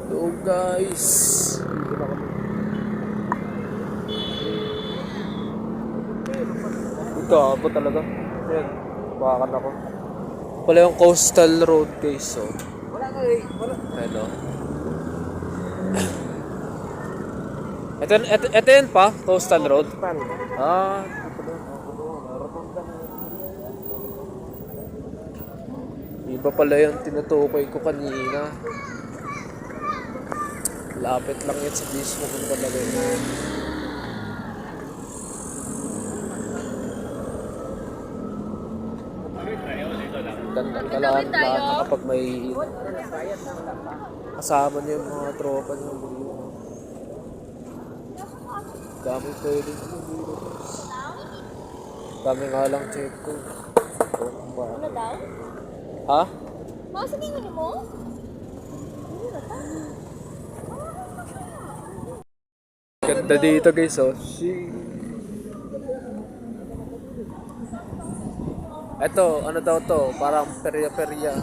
So guys, ito ako talaga. Yan, bakan ako. Wala yung coastal road guys, so. Ano? Ito yun pa, coastal road. Ah, iba pala yung tinutukoy ko kanina. Lapit lang yan sa mismo kung talaga yun. Gandang kalaan na kapag may kasama niyo yung mga tropa niyo. Dami pwede. Dami nga lang check ko. Ano daw? Ha? Mga sa tingin mo? Ganda dito guys, oh. Eto, ano daw to? Parang perya-perya.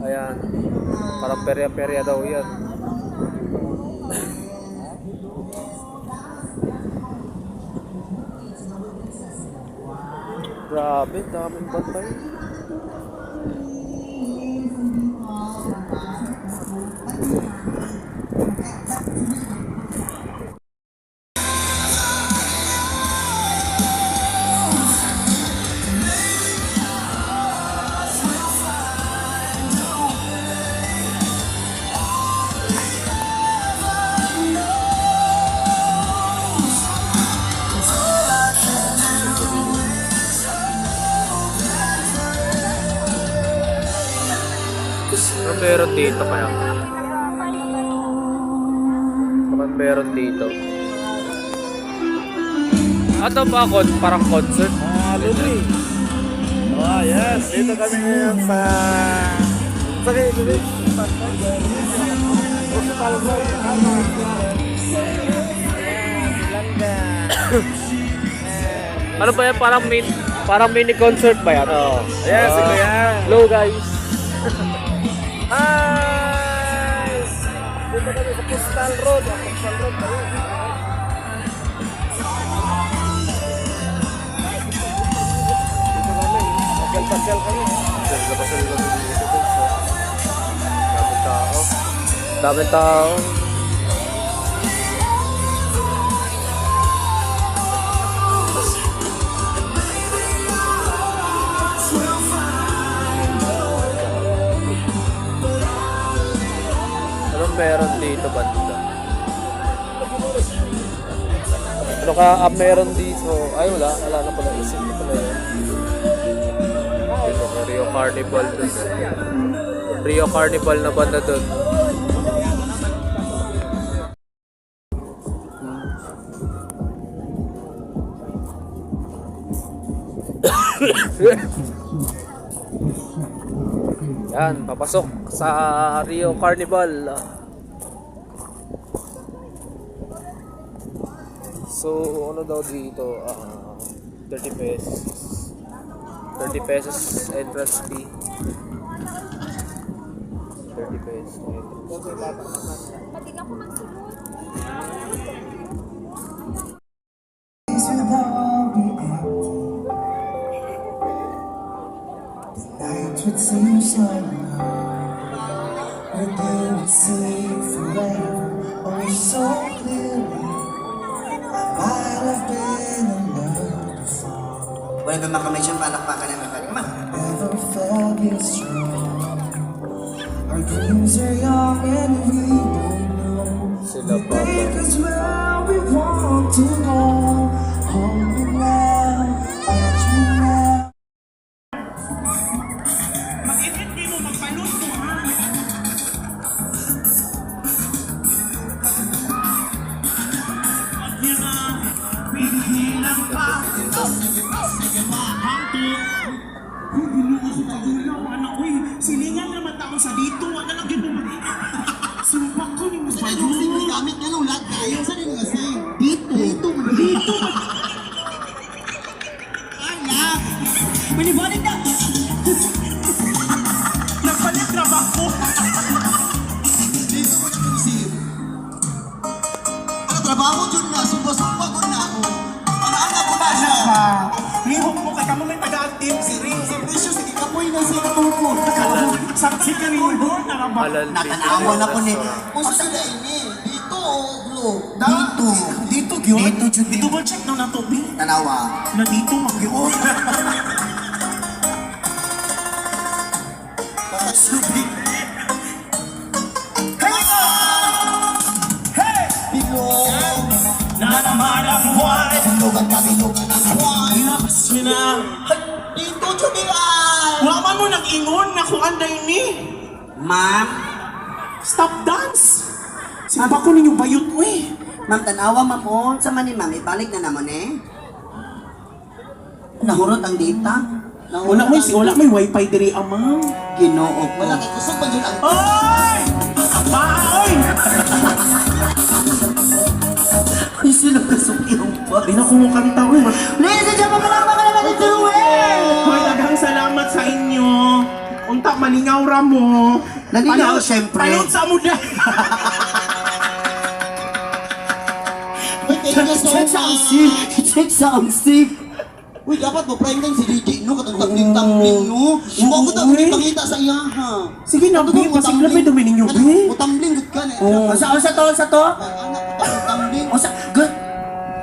Ayan. Parang perya-perya daw yan. Grabe, daming bantay. Ano meron dito kaya? Ano meron dito? Ato ba parang concert? Lumi. Oh, yes. Dito kami ngayon sa... Ano ba yan? Parang mini concert ba yan? Oh. Yes, ito yan. Hello guys. Hi! Dito kami sa Postal Road. Postal Road ba yun? Dito kami. Pasyal kami. Pasyal kami dito guys. Daming tao. Daming tao. Anong meron dito banda? Ano ka meron dito? Ay wala na pala, isip ko pala yun. Dito may Rio Carnival dun. Rio Carnival na banda dun. Yan, papasok sa Rio Carnival. So, ano daw dito? 30 pesos. 30 pesos entrance fee. 30 pesos entrance fee. Pati ako magsuot. Would seem so long, but they would see forever, oh so clearly. I might have been in love before. Wala ba makamay siyang palakpakan na nakalima? Never felt this strong. Our dreams are young and we don't know. Sila pa ba? Because where we want to go, hold me now. sa dito, wala lang yun. Sumpah ko ni Mas Bayo. Gamit nga nung lag kayo. Saan yung kasi? Dito. Pinibalik na! Nagpalit trabaho. Dito mo na kunisip. Ano trabaho dyan na? Sumpa ko na ako. Ano ko na siya? Lihok mo kay kamo may taga-active si Ring. Si Precious, hindi ka po yung nasa katulpo. Saksi ka rin yun. Halal Nakanawa na po ni. Restaurant. Kung saan na ini? Dito o Globe? Dito yun. Dito, Jud. Double check na nato, B. Tanawa. Na dito, mag-yun. Subi. Hey! Bilog. Na naman ang buwan. Bilogan ang buwan. Labas yun na. Dito, Judian. Waman mo nag-ingon na kung anday ni. Ma'am. Stop dance. Saba ko ninyo bayot mo eh. Ma'am, tanawa ma po. Sa man ni ma'am, ibalik na naman eh. Nahurot ang data. Wala may wifi diri amang. Ginoo ko. Wala kay kusog pa dyan ang... Oy! Baoy! Ay, sila kusog yung pa. Di na kumukanta ko. Ladies and gentlemen, malama ka naman ito eh! Hoy, daghang salamat sa inyo. Unta malingaw ra mo. Nalingaw, syempre. Palot sa muda. Check sa ang sip. Uy, dapat mo prime time si DJ, no? Katang tumbling-tumbling, no? Mo ko daw hindi pakita sa iya, ha? Sige na, B. Pasigla may dumi ninyo, B. Mo tumbling good ka na. Sa to? Anak, tumbling. Good.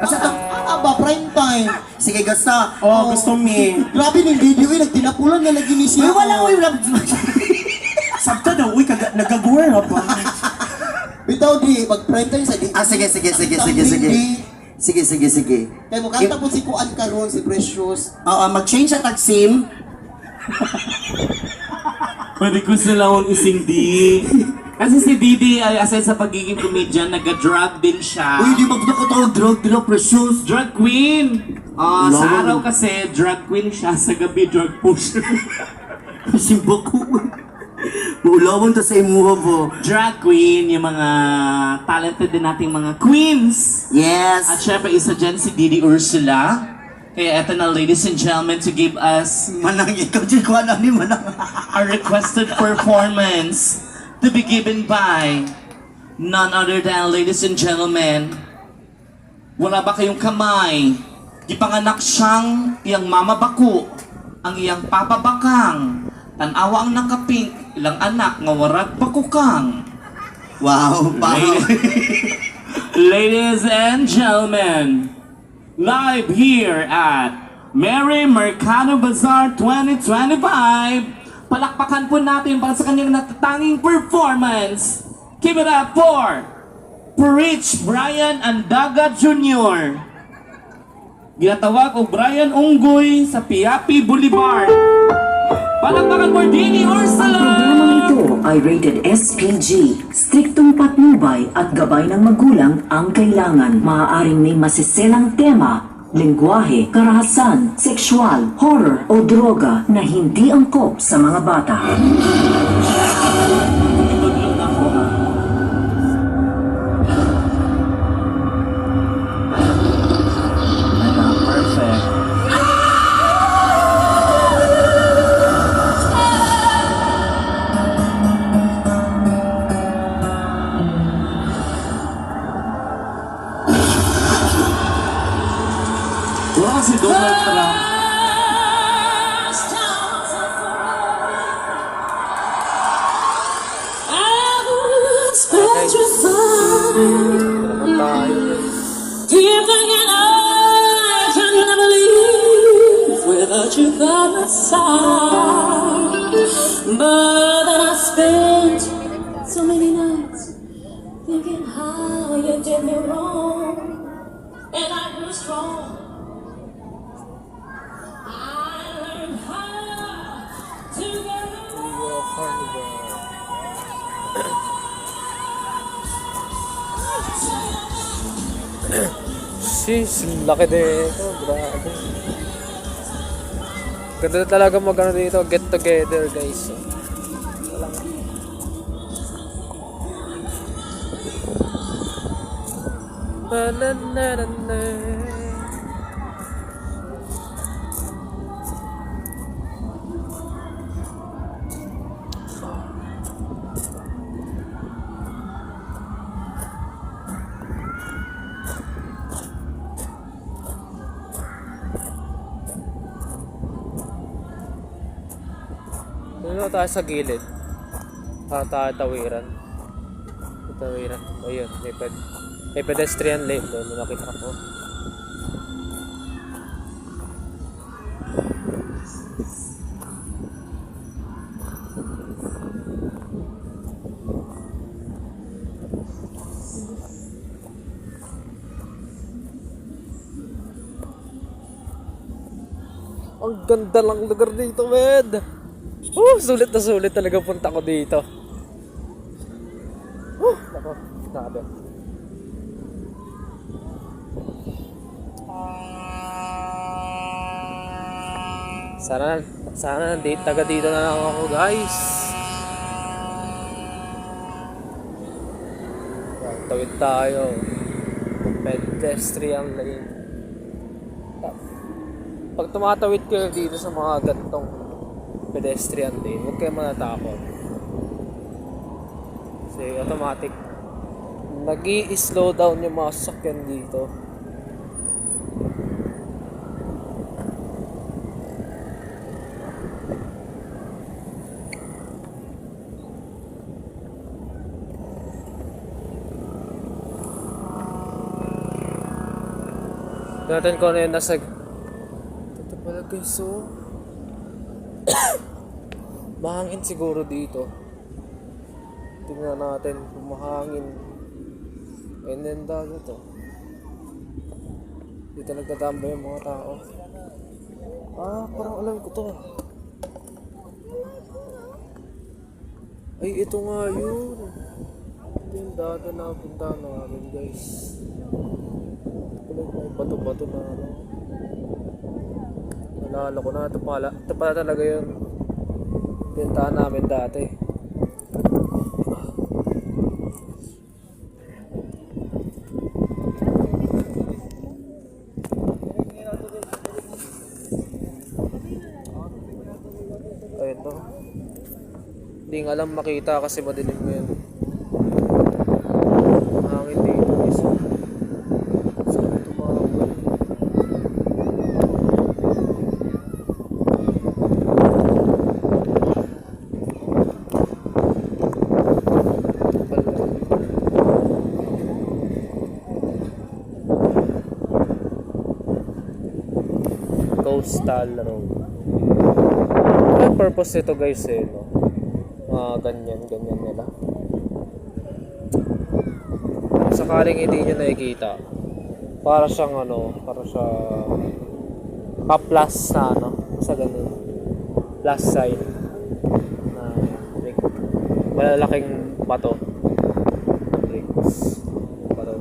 Ano ba, prime time? Sige, gasta. Oh, gusto mi. Grabe ng video, eh. Nagtinapulan na lagi ni siya. Wala. Sabta daw, uy, nagagawin pa. Bitaw di, pag prime time sa di. Sige. Kaya mo kanta po si Kuan karon si Precious. Oo, mag-change sa tag-sim. Pwede ko sila akong ising di. Kasi si Didi ay aside sa pagiging comedian, nag-drug din siya. Uy, di magdakot drug, di lang precious. Drug queen! Sa araw kasi, drug queen siya. Sa gabi, drug pusher. Simba ko. Maulawan ta sa imuha po. Drag queen, yung mga talented din nating mga queens. Yes. At syempre, isa dyan si Didi Ursula. Kaya eto na, ladies and gentlemen, to give us Manang ikaw, dyan ko alam ni Manang. a requested performance to be given by none other than, ladies and gentlemen, wala ba kayong kamay? Ipanganak siyang iyang mama bako, ang iyang papa bakang, tanawa ang nakapink, ilang anak nga warag bakukang. Wow, Ladies and gentlemen, live here at Mary Mercado Bazaar 2025, palakpakan po natin para sa kanyang natatanging performance. Give it up for Rich Brian Andaga Jr. Ginatawag o Brian Unggoy sa Piapi Boulevard. Palakpakan for Dini Ursula! Programang ito ay rated SPG. Striktong patnubay at gabay ng magulang ang kailangan. Maaaring may masiselang tema, lengguwahe, karahasan, sexual, horror o droga na hindi angkop sa mga bata. Itudlo na ko. Perfect. Wow, si Donald Trump. Naman tayo. Without you by my side, but then I spent so many nights thinking how you did me wrong, and I grew strong. I learned how to get along. Sis, laki dito. Grabe. Ganda talaga mag ano dito, get together guys. Walang Ba-na-na-na-na. Dito tayo sa gilid. Tayo tawiran. Tawiran. Ayun, may pedestrian lane doon. Nakita ko. Ang ganda lang lugar dito, med. Sulit na sulit talaga punta ko dito. Ako, grabe. Sana taga dito na lang ako, guys. Tawid tayo. Pedestrian lane. Pag tumatawid kayo dito sa mga gantong pedestrian lane, huwag kayo manatakot. Kasi automatic nag-i-slow down yung mga sasakyan dito. Natin ko na yun nasa ito pala guys, so mahangin siguro dito. Tingnan natin kung mahangin. And then dagat to. Dito nagtatambay yung mga tao. Parang alam ko to. Ay, ito nga yun. Ito yung dati na punta namin, guys. May bato-bato na ano. Nalala ko na, ito pala talaga yun. Pintahan namin dati. Ayun to. Hindi nga alam makita kasi madilim ngayon. Hangin dito guys. Coastal Road. Ano purpose nito guys no? Ganyan nila. Sakaling hindi nyo nakikita, para siyang pa-plus na sa ganun. Plus sign na malalaking bato. Bato.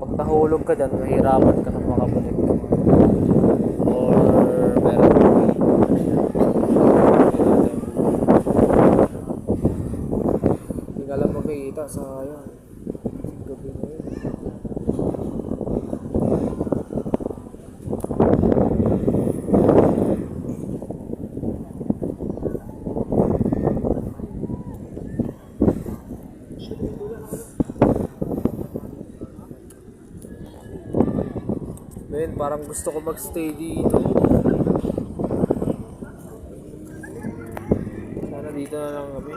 Pag nahulog ka dyan, mahirapan ka na makabalik ka. Or meron hindi ka lang makikita, sayang. Gabi na yun. Men, parang gusto ko magstay dito. Sana dito na lang kami.